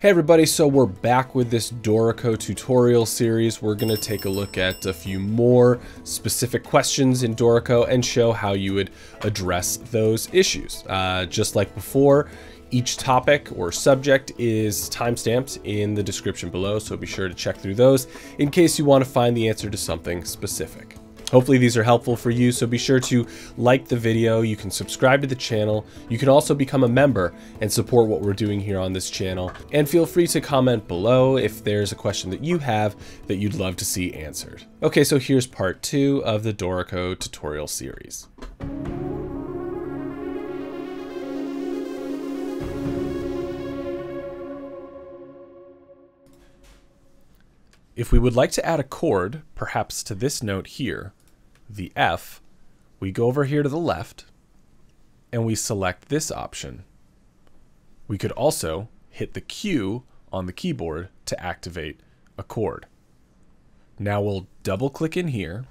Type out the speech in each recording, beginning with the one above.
Hey everybody, so we're back with this Dorico tutorial series. We're going to take a look at a few more specific questions in Dorico and show how you would address those issues. Just like before, each topic or subject is timestamped in the description below, so be sure to check through those in case you want to find the answer to something specific. Hopefully these are helpful for you, so be sure to like the video. You can subscribe to the channel. You can also become a member and support what we're doing here on this channel. And feel free to comment below if there's a question that you have that you'd love to see answered. Okay, so here's part 2 of the Dorico tutorial series. If we would like to add a chord, perhaps to this note here, the F, we go over here to the left and we select this option. We could also hit the Q on the keyboard to activate a chord. Now we'll double click in here,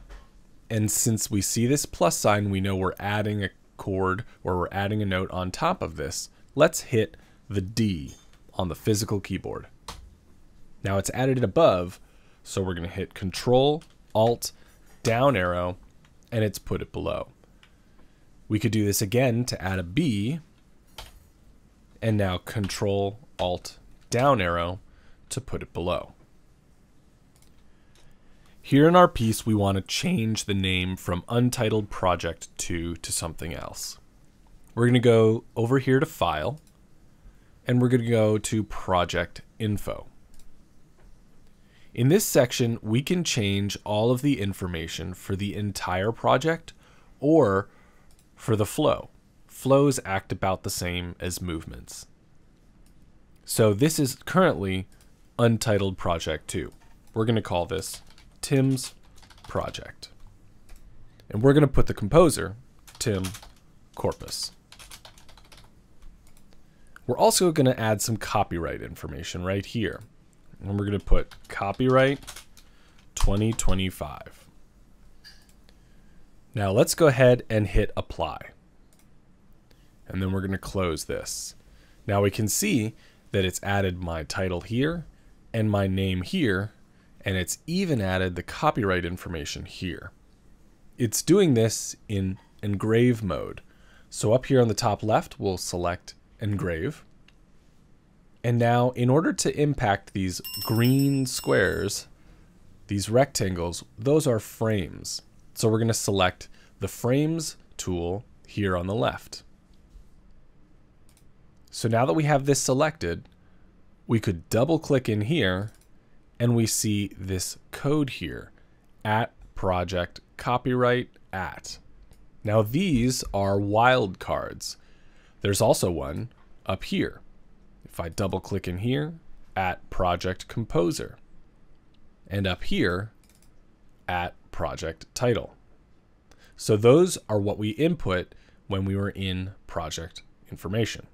and since we see this plus sign, we know we're adding a chord or we're adding a note on top of this. Let's hit the D on the physical keyboard. Now it's added it above, so we're going to hit Control, Alt, down arrow, and it's put it below. We could do this again to add a B, and now Control, Alt, down arrow to put it below. Here in our piece, we want to change the name from Untitled Project 2 to something else. We're going to go over here to File, and we're going to go to Project Info. In this section, we can change all of the information for the entire project or for the flow. Flows act about the same as movements. So this is currently Untitled Project 2. We're going to call this Tim's Project. And we're going to put the composer, Tim Corpus. We're also going to add some copyright information right here. And we're going to put copyright 2025. Now let's go ahead and hit apply. And then we're going to close this. Now we can see that it's added my title here and my name here, and it's even added the copyright information here. It's doing this in engrave mode. So up here on the top left, we'll select engrave. And now, in order to impact these green squares, these rectangles, those are frames. So we're going to select the frames tool here on the left. So now that we have this selected, we could double click in here and we see this code here, @project copyright @. Now these are wildcards. There's also one up here. If I double click in here, @project composer, and up here, @project title. So those are what we input when we were in project information.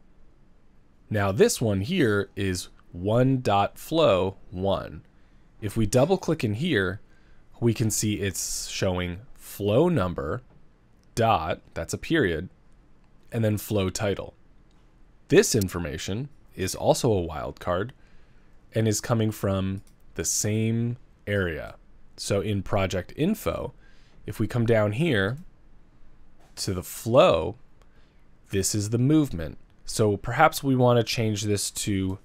Now this one here is 1.flow1. If we double click in here, we can see it's showing flow number, dot, that's a period, and then flow title. This information is also a wildcard and is coming from the same area. So in project info, if we come down here to the flow, this is the movement. So perhaps we want to change this to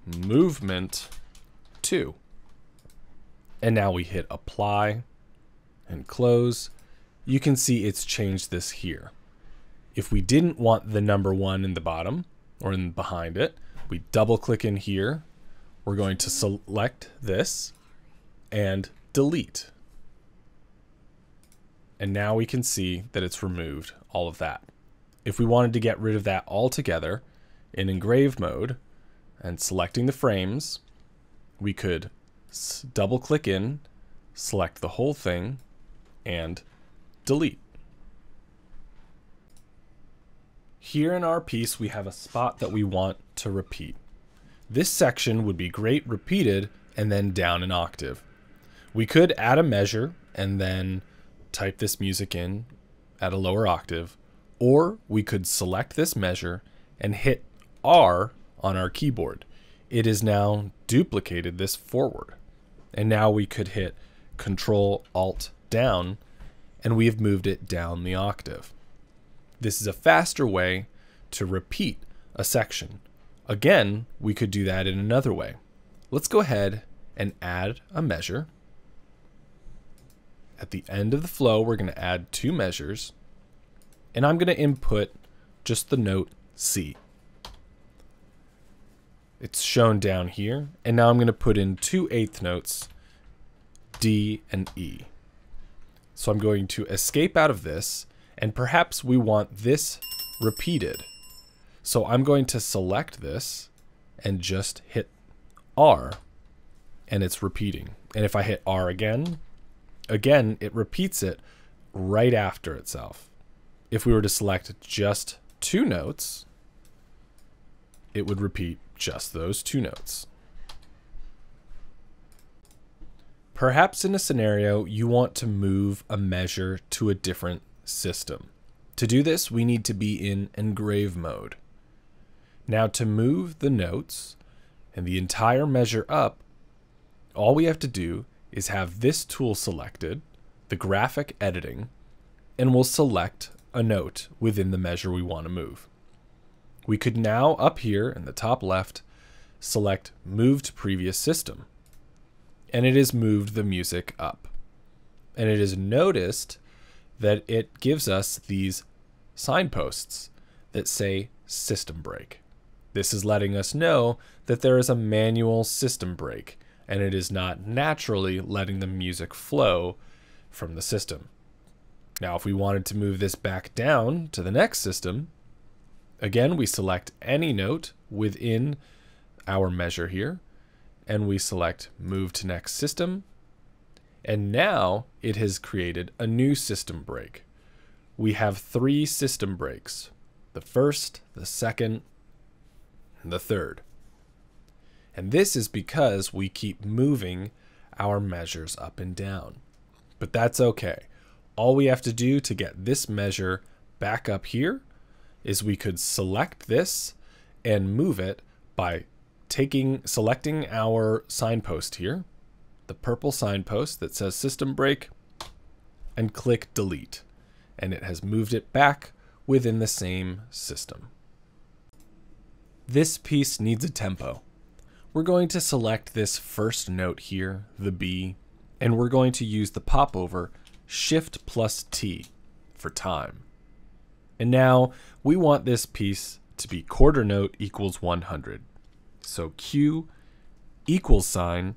movement 2. And now we hit apply and close. You can see it's changed this here. If we didn't want the number 1 in the bottom or in behind it, we double click in here. We're going to select this and delete. And now we can see that it's removed all of that. If we wanted to get rid of that altogether in engrave mode and selecting the frames, we could double click in, select the whole thing, and delete. Here in our piece, we have a spot that we want to repeat. This section would be great repeated and then down an octave. We could add a measure and then type this music in at a lower octave, or we could select this measure and hit R on our keyboard. it is now duplicated this forward. And now we could hit Control Alt down, and we have moved it down the octave. This is a faster way to repeat a section. Again, we could do that in another way. Let's go ahead and add a measure. At the end of the flow, we're going to add 2 measures, and I'm going to input just the note C. It's shown down here, and now I'm going to put in 2 eighth notes, D and E. So I'm going to escape out of this, and perhaps we want this repeated. So I'm going to select this and just hit R, and it's repeating. And if I hit R again, it repeats it right after itself. If we were to select just 2 notes, it would repeat just those 2 notes. Perhaps in a scenario, you want to move a measure to a different system. To do this, we need to be in engrave mode. Now, to move the notes and the entire measure up, all we have to do is have this tool selected, the graphic editing, and we'll select a note within the measure we want to move. We could now, up here in the top left, select Move to Previous System. And it has moved the music up. And it is noticed that it gives us these signposts that say system break. This is letting us know that there is a manual system break, and it is not naturally letting the music flow from the system. Now, if we wanted to move this back down to the next system, again, we select any note within our measure here, and we select Move to Next System, and now it has created a new system break. We have 3 system breaks: the first, the second, and the third. And this is because we keep moving our measures up and down. But that's okay. All we have to do to get this measure back up here is we could select this and move it by selecting our signpost here, the purple signpost that says system break, and click delete. And it has moved it back within the same system. This piece needs a tempo. We're going to select this first note here, the B, and we're going to use the popover Shift plus T for time. And now we want this piece to be quarter note equals 100. So Q equals sign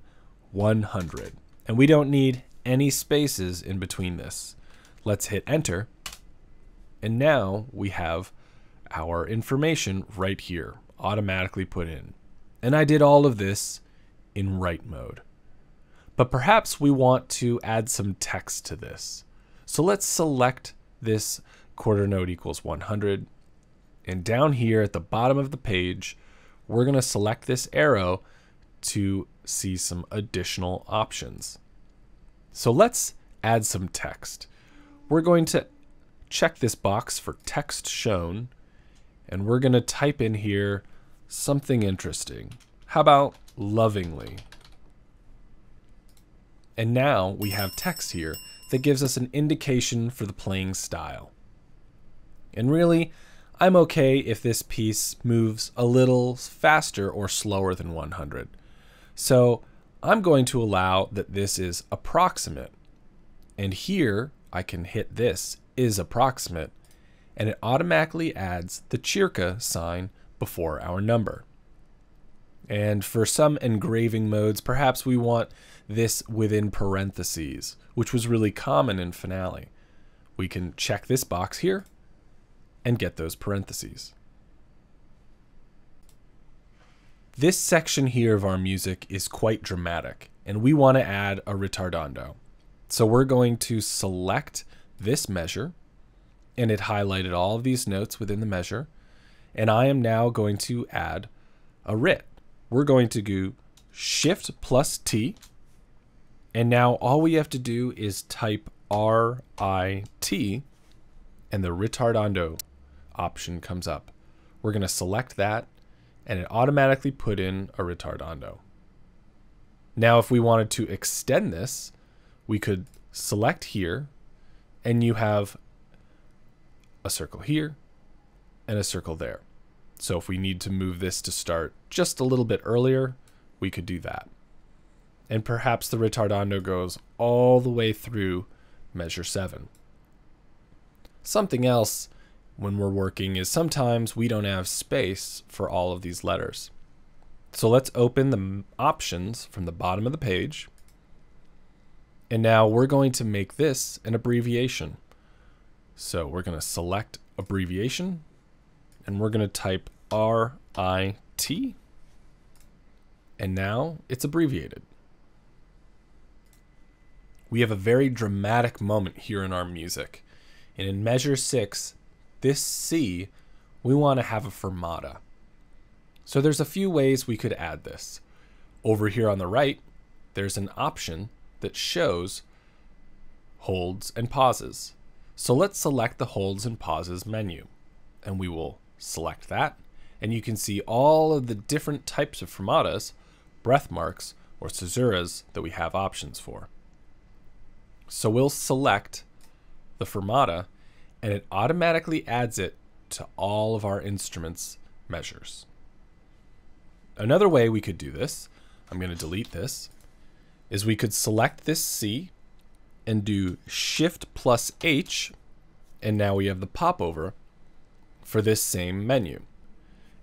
100. And we don't need any spaces in between this. Let's hit enter. And now we have our information right here, automatically put in. And I did all of this in write mode. But perhaps we want to add some text to this. So let's select this quarter note equals 100. And down here at the bottom of the page, we're going to select this arrow to see some additional options. So let's add some text. We're going to check this box for text shown, and we're going to type in here something interesting. How about lovingly? And now we have text here that gives us an indication for the playing style. And really, I'm okay if this piece moves a little faster or slower than 100. So I'm going to allow that this is approximate. And here I can hit this is approximate, and it automatically adds the circa sign before our number. And for some engraving modes, perhaps we want this within parentheses, which was really common in Finale. We can check this box here and get those parentheses. This section here of our music is quite dramatic, and we want to add a ritardando. So we're going to select this measure, and it highlighted all of these notes within the measure, and I am now going to add a rit. We're going to do Shift plus T, and now all we have to do is type R-I-T, and the ritardando option comes up. We're going to select that, and it automatically put in a ritardando. Now, if we wanted to extend this, we could select here, and you have a circle here and a circle there. So if we need to move this to start just a little bit earlier, we could do that. And perhaps the ritardando goes all the way through measure 7. Something else when we're working is sometimes we don't have space for all of these letters. So let's open the options from the bottom of the page. And now we're going to make this an abbreviation. So we're going to select abbreviation, and we're going to type RIT, and now it's abbreviated. We have a very dramatic moment here in our music. And in measure 6, this C, we want to have a fermata. So there's a few ways we could add this. Over here on the right, there's an option that shows holds and pauses. So let's select the holds and pauses menu, and we will select that, and you can see all of the different types of fermatas, breath marks, or caesuras that we have options for. So we'll select the fermata, and it automatically adds it to all of our instruments measures. Another way we could do this, I'm going to delete this, is we could select this C and do Shift plus H, and now we have the popover for this same menu.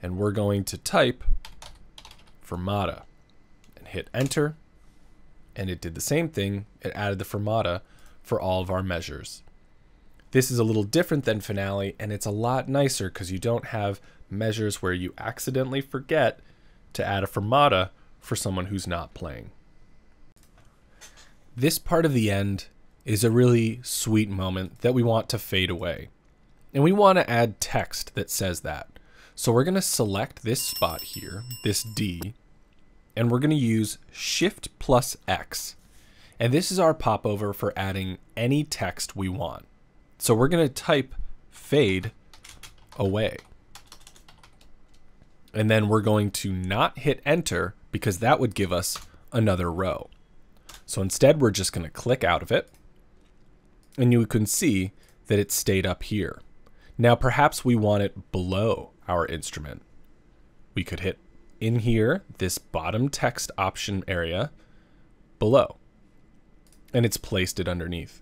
And we're going to type fermata and hit enter, and it did the same thing. It added the fermata for all of our measures. This is a little different than finale, and it's a lot nicer because you don't have measures where you accidentally forget to add a fermata for someone who's not playing. This part of the end is a really sweet moment that we want to fade away. And we want to add text that says that. So we're going to select this spot here, this D, and we're going to use Shift plus X. And this is our popover for adding any text we want. So we're going to type fade away. And then we're going to not hit enter because that would give us another row. So instead, we're just going to click out of it. And you can see that it stayed up here. Now, perhaps we want it below our instrument. We could hit in here, this bottom text option area below, and it's placed it underneath.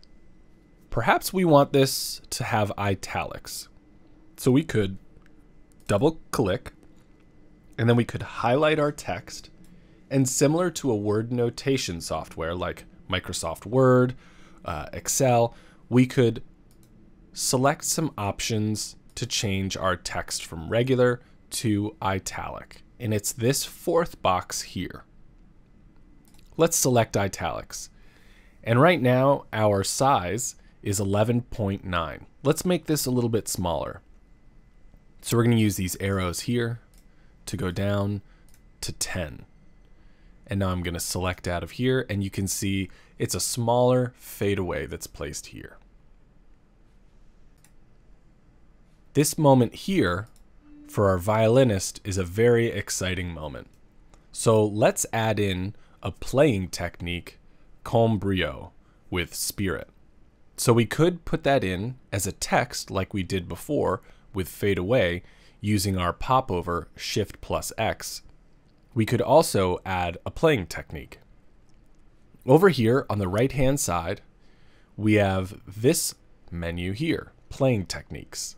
Perhaps we want this to have italics. So we could double click, and then we could highlight our text, and similar to a word notation software like Microsoft Word, Excel, we could select some options to change our text from regular to italic. And it's this fourth box here. Let's select italics. And right now our size is 11.9. Let's make this a little bit smaller. So we're going to use these arrows here to go down to 10. And now I'm going to select out of here, and you can see it's a smaller fadeaway that's placed here. This moment here for our violinist is a very exciting moment. So let's add in a playing technique, con brio, with spirit. So we could put that in as a text like we did before with fade away using our popover Shift plus X. We could also add a playing technique. Over here on the right hand side, we have this menu here, playing techniques.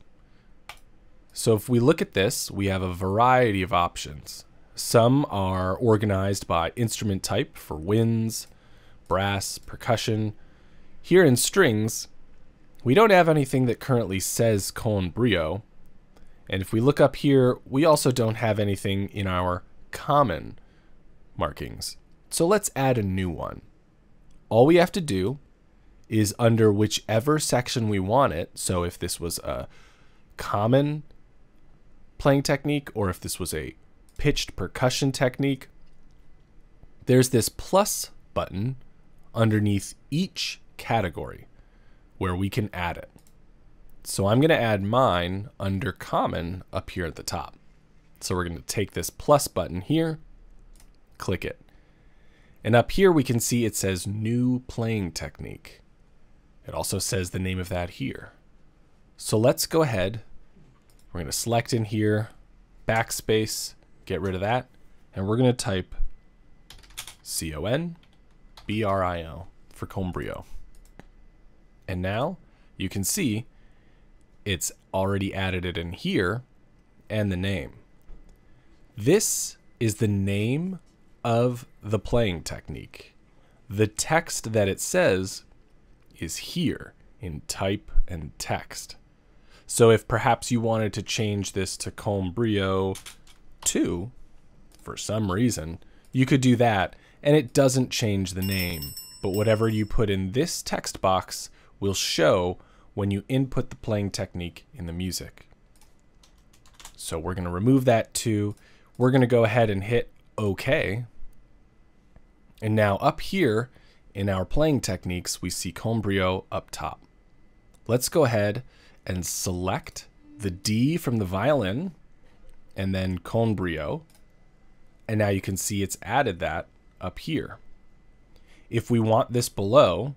So if we look at this, we have a variety of options. Some are organized by instrument type for winds, brass, percussion. Here in strings, we don't have anything that currently says con brio. And if we look up here, we also don't have anything in our common markings. So let's add a new one. All we have to do is under whichever section we want it. So if this was a common playing technique, or if this was a pitched percussion technique, there's this plus button underneath each category where we can add it. So I'm going to add mine under common up here at the top. So we're going to take this plus button here, click it. And up here we can see it says new playing technique. It also says the name of that here. So let's go ahead. We're going to select in here, backspace, get rid of that. And we're going to type C-O-N-B-R-I-O for Combrio. And now you can see it's already added it in here and the name. This is the name of the playing technique. The text that it says is here in type and text. So if perhaps you wanted to change this to Combrio 2 for some reason, you could do that, and it doesn't change the name. But whatever you put in this text box will show when you input the playing technique in the music. So we're going to remove that 2. We're going to go ahead and hit OK. And now up here in our playing techniques, we see Combrio up top. Let's go ahead and select the D from the violin and then Combrio. And now you can see it's added that up here. If we want this below,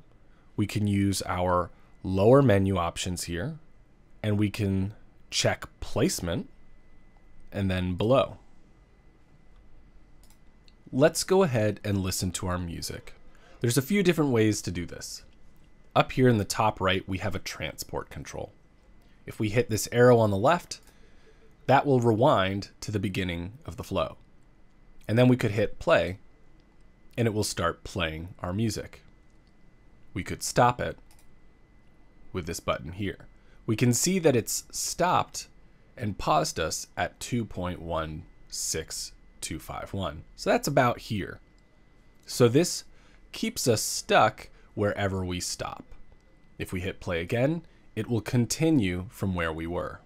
we can use our lower menu options here, and we can check placement and then below. Let's go ahead and listen to our music. There's a few different ways to do this. Up here in the top right, we have a transport control. If we hit this arrow on the left, that will rewind to the beginning of the flow. And then we could hit play, and it will start playing our music. We could stop it with this button here. We can see that it's stopped and paused us at 2.16251. So that's about here. So this keeps us stuck wherever we stop. If we hit play again, it will continue from where we were.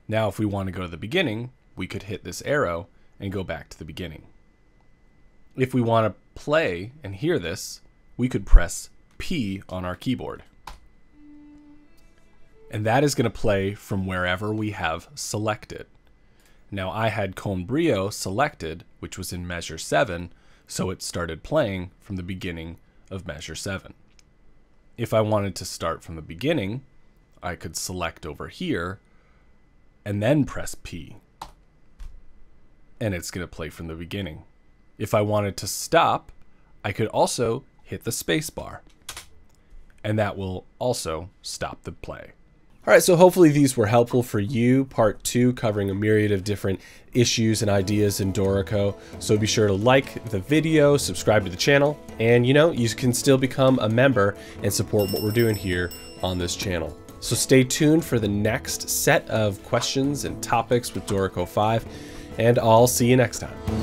Now if we want to go to the beginning, we could hit this arrow and go back to the beginning. If we want to play and hear this, we could press P on our keyboard. And that is going to play from wherever we have selected. Now I had Combrio selected, which was in measure 7, so it started playing from the beginning of measure 7. If I wanted to start from the beginning, I could select over here and then press P. And it's going to play from the beginning. If I wanted to stop, I could also hit the space bar, and that will also stop the play. All right, so hopefully these were helpful for you. Part 2 covering a myriad of different issues and ideas in Dorico. So be sure to like the video, subscribe to the channel, and you can still become a member and support what we're doing here on this channel. So stay tuned for the next set of questions and topics with Dorico 5, and I'll see you next time.